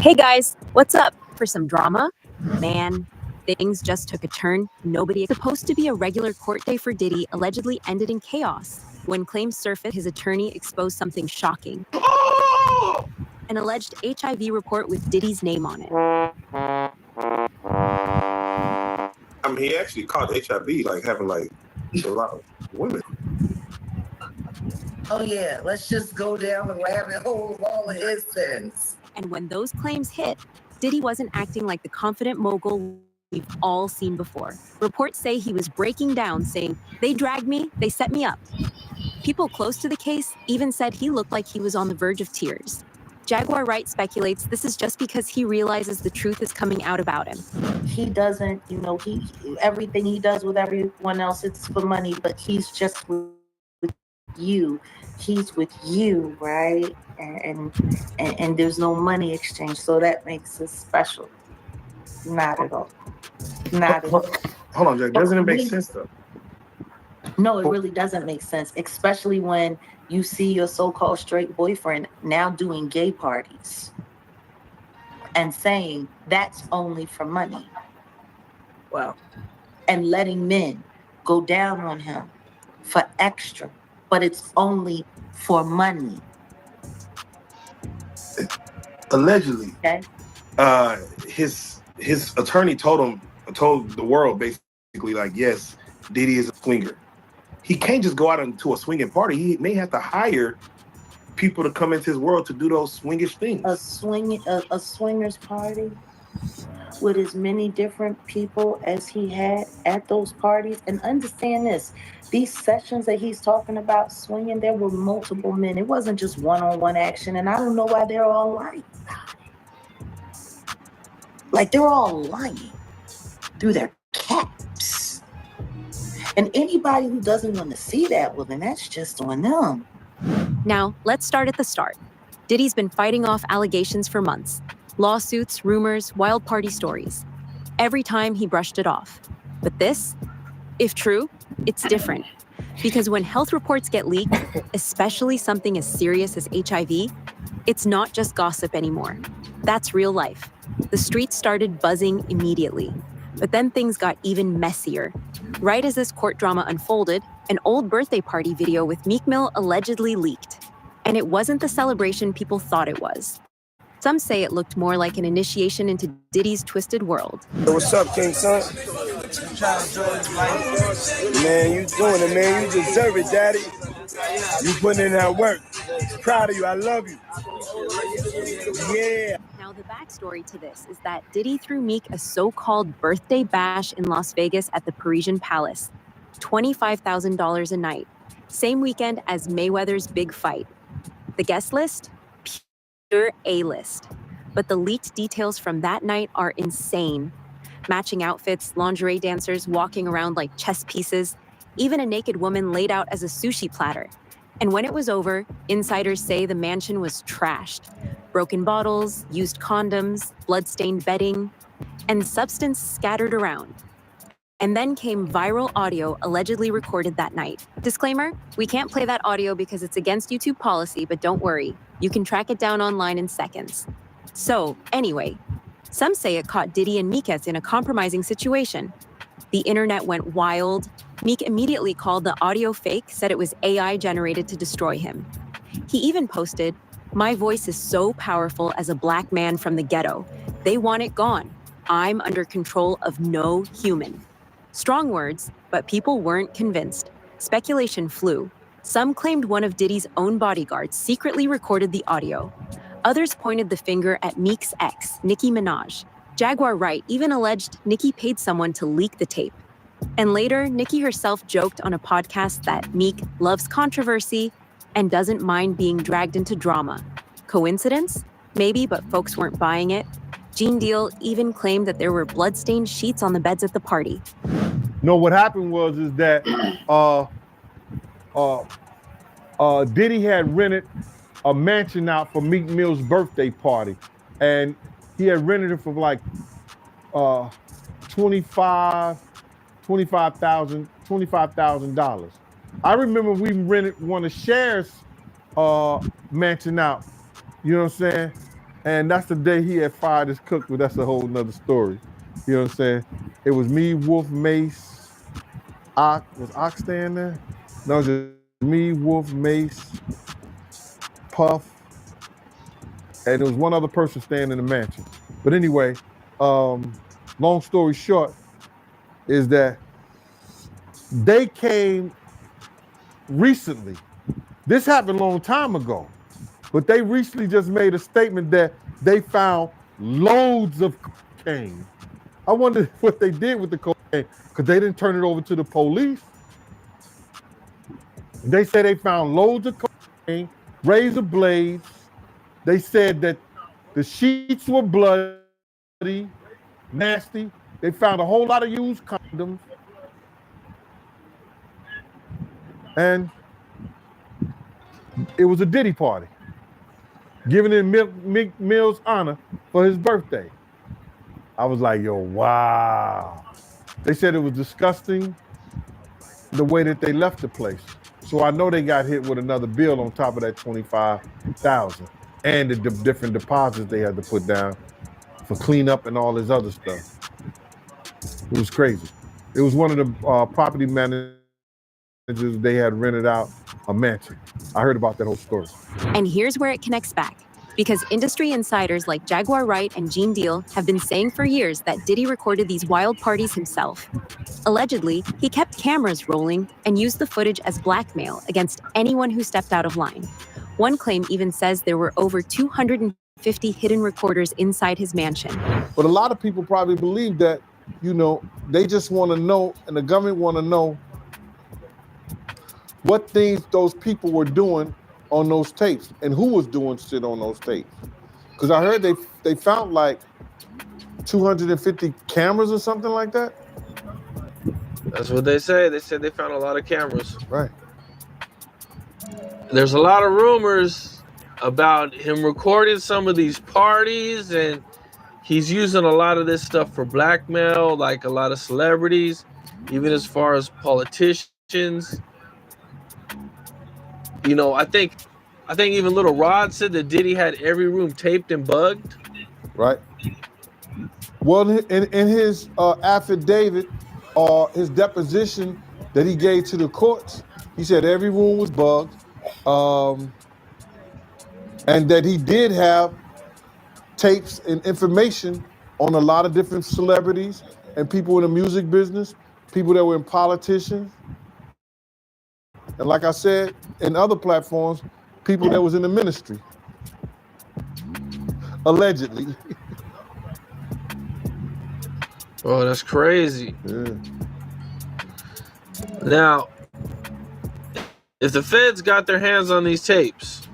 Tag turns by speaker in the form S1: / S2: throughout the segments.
S1: Hey guys, what's up? For some drama? Man, things just took a turn. Nobody supposed to be a regular court day for Diddy allegedly ended in chaos. When claims surfaced, his attorney exposed something shocking. An alleged HIV report with Diddy's name on it.
S2: I mean, he actually caught HIV, like having like a lot of women.
S3: Oh yeah, let's just go down the rabbit hole of all of his sins.
S1: And when those claims hit, Diddy wasn't acting like the confident mogul we've all seen before. Reports say he was breaking down, saying, "They dragged me, they set me up." People close to the case even said he looked like he was on the verge of tears. Jaguar Wright speculates this is just because he realizes the truth is coming out about him.
S3: He doesn't, everything he does with everyone else, it's for money, but he's just with you. He's with you, right? And there's no money exchange, so that makes it special. Not at all. Not at all.
S2: Hold on, Jack. Doesn't it make sense though?
S3: No, it really doesn't make sense, especially when you see your so-called straight boyfriend now doing gay parties and saying that's only for money. Well, and letting men go down on him for extra, but it's only for money.
S2: Allegedly,
S3: Okay.
S2: His attorney told the world basically, like, yes, Diddy is a swinger. He can't just go out into a swinging party. He may have to hire people to come into his world to do those swingish things.
S3: A swingers party with as many different people as he had at those parties. And understand this, these sessions that he's talking about swinging, there were multiple men. It wasn't just one-on-one action. And I don't know why they're all lying about it. Like they're all lying through their caps. And anybody who doesn't want to see that, well, then that's just on them.
S1: Now, let's start at the start. Diddy's been fighting off allegations for months. Lawsuits, rumors, wild party stories. Every time he brushed it off. But this, if true, it's different. Because when health reports get leaked, especially something as serious as HIV, it's not just gossip anymore. That's real life. The streets started buzzing immediately. But then things got even messier. Right as this court drama unfolded, an old birthday party video with Meek Mill allegedly leaked. And it wasn't the celebration people thought it was. Some say it looked more like an initiation into Diddy's twisted world.
S4: Hey, what's up, King Son? Man, you doing it, man. You deserve it, Daddy. You putting in that work. Proud of you. I love you. Yeah.
S1: Now, the backstory to this is that Diddy threw Meek a so-called birthday bash in Las Vegas at the Parisian Palace. $25,000 a night. Same weekend as Mayweather's big fight. The guest list? Pure A-list. But the leaked details from that night are insane. Matching outfits, lingerie dancers walking around like chess pieces, even a naked woman laid out as a sushi platter. And when it was over, insiders say the mansion was trashed. Broken bottles, used condoms, blood-stained bedding, and substance scattered around. And then came viral audio allegedly recorded that night. Disclaimer, we can't play that audio because it's against YouTube policy, but don't worry, you can track it down online in seconds. So, anyway, some say it caught Diddy and Meek in a compromising situation. The internet went wild. Meek immediately called the audio fake, said it was AI generated to destroy him. He even posted, "My voice is so powerful as a black man from the ghetto. They want it gone. I'm under control of no human." Strong words, but people weren't convinced. Speculation flew. Some claimed one of Diddy's own bodyguards secretly recorded the audio. Others pointed the finger at Meek's ex, Nicki Minaj. Jaguar Wright even alleged Nicki paid someone to leak the tape. And later, Nicki herself joked on a podcast that Meek loves controversy and doesn't mind being dragged into drama. Coincidence? Maybe, but folks weren't buying it. Gene Deal even claimed that there were blood-stained sheets on the beds at the party.
S5: No, what happened was that Diddy had rented a mansion out for Meek Mill's birthday party, and he had rented it for like $25,000. I remember we rented one of Cher's mansion out. You know what I'm saying? And that's the day he had fired his cook, but that's a whole nother story. You know what I'm saying? It was me, Wolf, Mace, Ock. Was Ock staying there? No, it was just me, Wolf, Mace, Puff, and there was one other person staying in the mansion. But anyway, long story short is that they came recently. This happened a long time ago, but they recently just made a statement that they found loads of cocaine. I wonder what they did with the cocaine, because they didn't turn it over to the police. They said they found loads of cocaine, razor blades. They said that the sheets were bloody, nasty. They found a whole lot of used condoms. And it was a Diddy party, giving in Meek Mill's honor for his birthday. I was like, yo, wow. They said it was disgusting the way that they left the place. So I know they got hit with another bill on top of that $25,000 and the different deposits they had to put down for cleanup and all this other stuff. It was crazy. It was one of the property managers, they had rented out a mansion. I heard about that whole story.
S1: And here's where it connects back. Because industry insiders like Jaguar Wright and Gene Deal have been saying for years that Diddy recorded these wild parties himself. Allegedly, he kept cameras rolling and used the footage as blackmail against anyone who stepped out of line. One claim even says there were over 250 hidden recorders inside his mansion.
S5: But a lot of people probably believe that, you know, they just want to know, and the government want to know what things those people were doing on those tapes and who was doing shit on those tapes. Because I heard they found like 250 cameras or something like that.
S6: That's what they say. They said they found a lot of cameras.
S5: Right.
S6: There's a lot of rumors about him recording some of these parties, and he's using a lot of this stuff for blackmail, like a lot of celebrities, even as far as politicians. You know, I think even Little Rod said that Diddy had every room taped and bugged.
S5: Right. Well, in his affidavit or his deposition that he gave to the courts, he said every room was bugged, and that he did have tapes and information on a lot of different celebrities and people in the music business, people that were in politicians. And like I said, in other platforms, people that was in the ministry. Allegedly.
S6: Oh, that's crazy.
S5: Yeah.
S6: Now, if the feds got their hands on these tapes,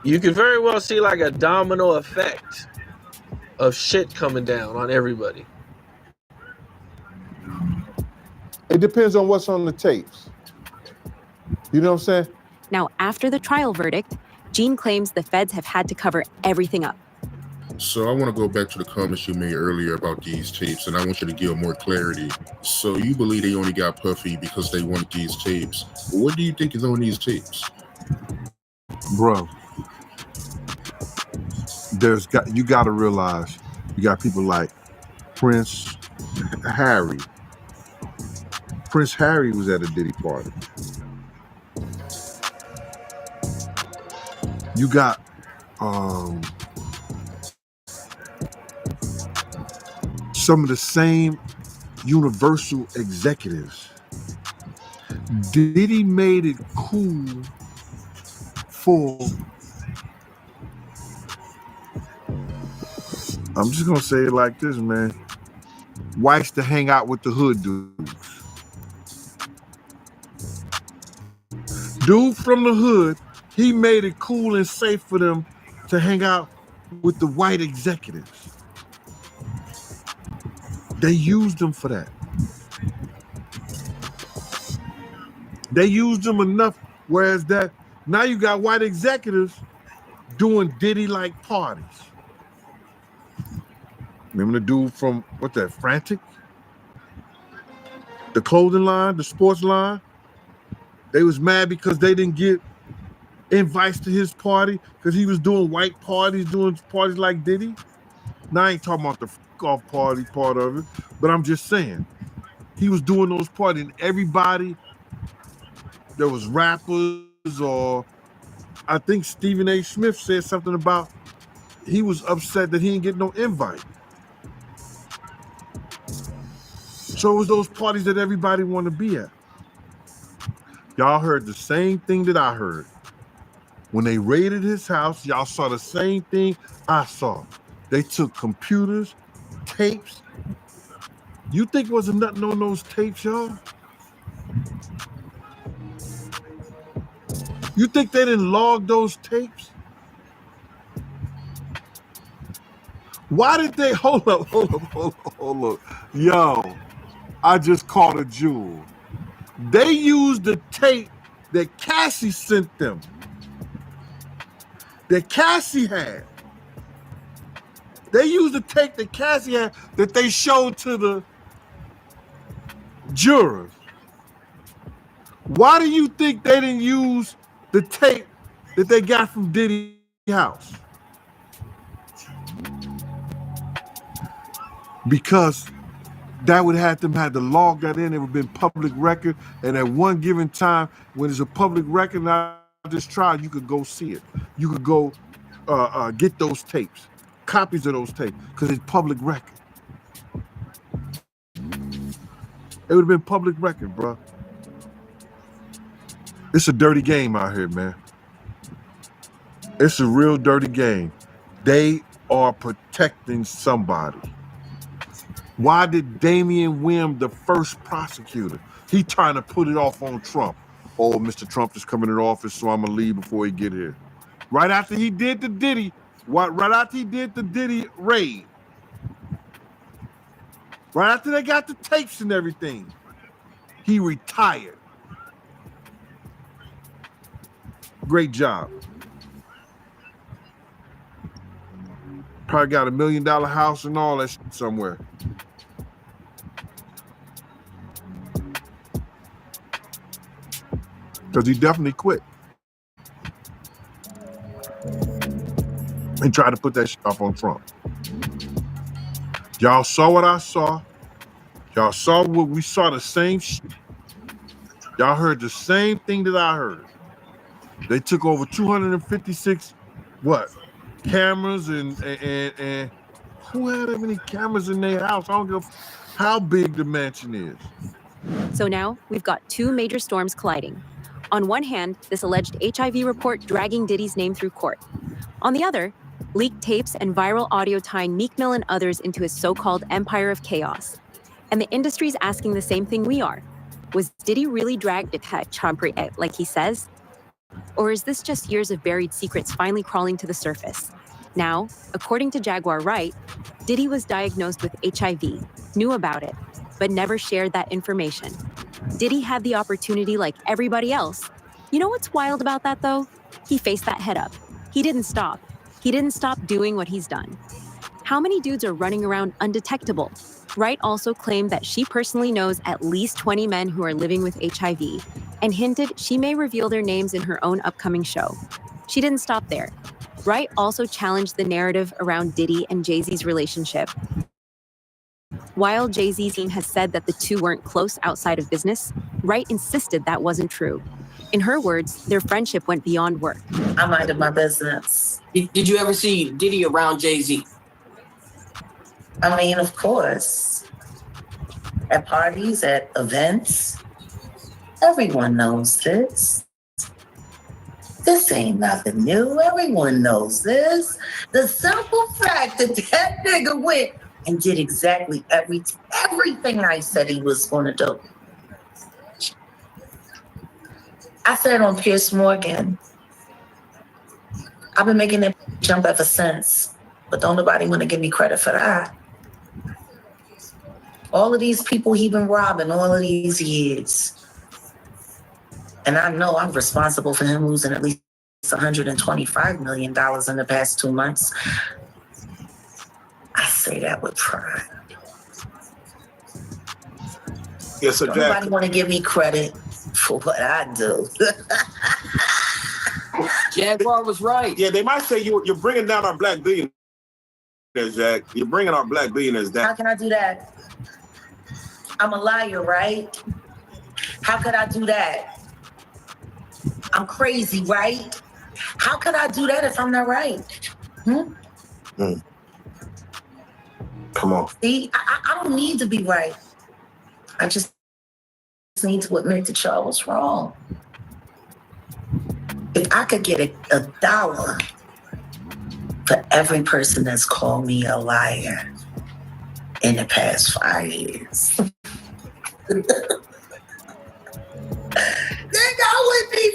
S6: you could very well see like a domino effect of shit coming down on everybody.
S5: It depends on what's on the tapes. You know what I'm saying?
S1: Now, after the trial verdict, Gene claims the feds have had to cover everything up.
S7: So I want to go back to the comments you made earlier about these tapes, and I want you to give more clarity. So you believe they only got Puffy because they wanted these tapes. But what do you think is on these tapes?
S8: Bro, you got to realize you got people like Prince Harry. Prince Harry was at a Diddy party. You got some of the same Universal executives. Diddy made it cool for, I'm just gonna say it like this, man, whites to hang out with the hood dudes. Dude from the hood, he made it cool and safe for them to hang out with the white executives. They used them for that. They used them enough, whereas that now you got white executives doing Diddy-like parties. Remember the dude from, what's that, Frantic? The clothing line, the sports line? They was mad because they didn't get
S5: invites to his party because he was doing white parties, doing parties like Diddy. Now I ain't talking about the off party part of it, but I'm just saying he was doing those parties and everybody, there was rappers, or I think Stephen A. Smith said something about he was upset that he didn't get no invite. So it was those parties that everybody wanted to be at. Y'all heard the same thing that I heard. When they raided his house, y'all saw the same thing I saw. They took computers, tapes. You think there was nothing on those tapes, y'all? You think they didn't log those tapes? Why did they hold up? Yo, I just caught a jewel. They used the tape that Cassie sent them. That Cassie had. They used the tape that Cassie had that they showed to the jurors. Why do you think they didn't use the tape that they got from Diddy's house? Because that would have them had to log that in. It would have been public record. And at one given time, when it's a public record, not this trial, you could go see it. You could go get those tapes, copies of those tapes, because it's public record. It would have been public record, bro. It's a dirty game out here, man. It's a real dirty game. They are protecting somebody. Why did Damian Wim, the first prosecutor, he trying to put it off on Trump? Oh, Mr. Trump is coming in office, so I'm gonna leave before he get here. Right after he did the Diddy, right after he did the Diddy raid, right after they got the tapes and everything, he retired. Great job. Probably got $1 million house and all that shit somewhere. Because he definitely quit and tried to put that shit off on Trump. Y'all saw what I saw. Y'all saw what we saw, the same shit. Y'all heard the same thing that I heard. They took over 256 cameras and who had that many cameras in their house? I don't give a how big the mansion is.
S1: So now we've got two major storms colliding. On one hand, this alleged HIV report dragging Diddy's name through court. On the other, leaked tapes and viral audio tying Meek Mill and others into his so-called empire of chaos. And the industry's asking the same thing we are. Was Diddy really dragged like he says? Or is this just years of buried secrets finally crawling to the surface? Now, according to Jaguar Wright, Diddy was diagnosed with HIV, knew about it, but never shared that information. Diddy had the opportunity like everybody else. You know what's wild about that, though? He faced that head up. He didn't stop. He didn't stop doing what he's done. How many dudes are running around undetectable? Wright also claimed that she personally knows at least 20 men who are living with HIV and hinted she may reveal their names in her own upcoming show. She didn't stop there. Wright also challenged the narrative around Diddy and Jay-Z's relationship. While Jay-Z's team has said that the two weren't close outside of business, Wright insisted that wasn't true. In her words, their friendship went beyond work.
S3: I minded my business.
S9: Did you ever see Diddy around Jay-Z?
S3: I mean, of course. At parties, at events. Everyone knows this. This ain't nothing new. Everyone knows this. The simple fact that that nigga went and did exactly everything I said he was going to do. I said on Piers Morgan, I've been making that jump ever since, but don't nobody want to give me credit for that. All of these people he been robbing all of these years. And I know I'm responsible for him losing at least $125 million in the past 2 months. I say that with pride.
S2: Yes, sir,
S3: Don't
S2: Jack.
S3: nobody want to give me credit for what I do.
S9: Jaguar was right.
S2: Yeah, they might say you're bringing down our black billionaires, Jack. You're bringing our black billionaires down.
S3: How can I do that? I'm a liar, right? How could I do that? I'm crazy, right? How could I do that if I'm not right?
S2: Come on.
S3: See, I don't need to be right. I just need to admit that y'all was wrong. If I could get a dollar for every person that's called me a liar in the past 5 years, then I would be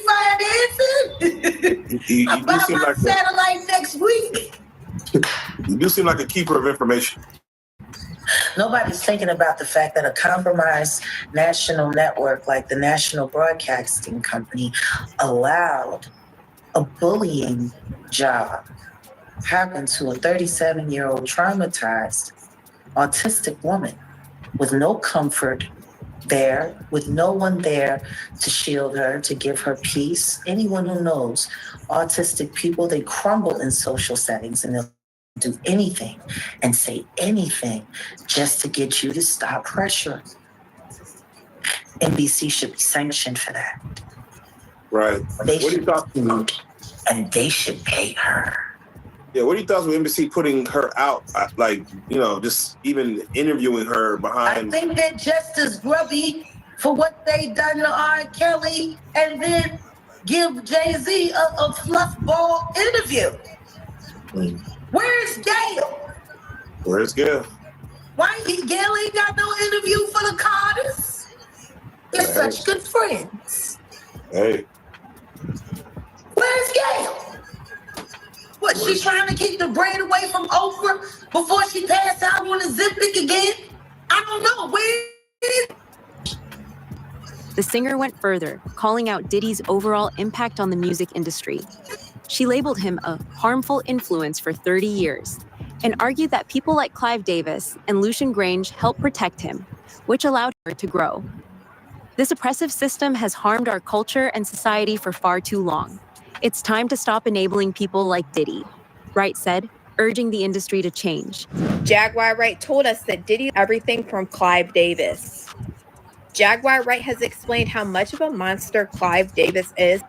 S3: financing. I buy my satellite next week.
S2: You do seem like a keeper of information.
S3: Nobody's thinking about the fact that a compromised national network like the National Broadcasting Company allowed a bullying job happen to a 37-year-old traumatized autistic woman with no comfort there, with no one there to shield her, to give her peace. Anyone who knows autistic people, they crumble in social settings and they'll do anything and say anything just to get you to stop pressure. NBC should be sanctioned for that.
S2: Right.
S3: They should talk, and they should pay her.
S2: Yeah, what are your thoughts with NBC putting her out? Like, just even interviewing her behind.
S3: I think they're just as grubby for what they done to R. Kelly and then give Jay-Z a fluffball interview. Where's Gail?
S2: Where's Gail?
S3: Why Gail ain't got no interview for the Carters? They're such good friends.
S2: Hey.
S3: Where's Gail? What, she's trying to keep the brain away from Oprah before she passed out on a Ozempic again? I don't know. Where is...
S1: The singer went further, calling out Diddy's overall impact on the music industry. She labeled him a harmful influence for 30 years and argued that people like Clive Davis and Lucian Grange helped protect him, which allowed her to grow. This oppressive system has harmed our culture and society for far too long. It's time to stop enabling people like Diddy, Wright said, urging the industry to change.
S10: Jaguar Wright told us that Diddy everything from Clive Davis. Jaguar Wright has explained how much of a monster Clive Davis is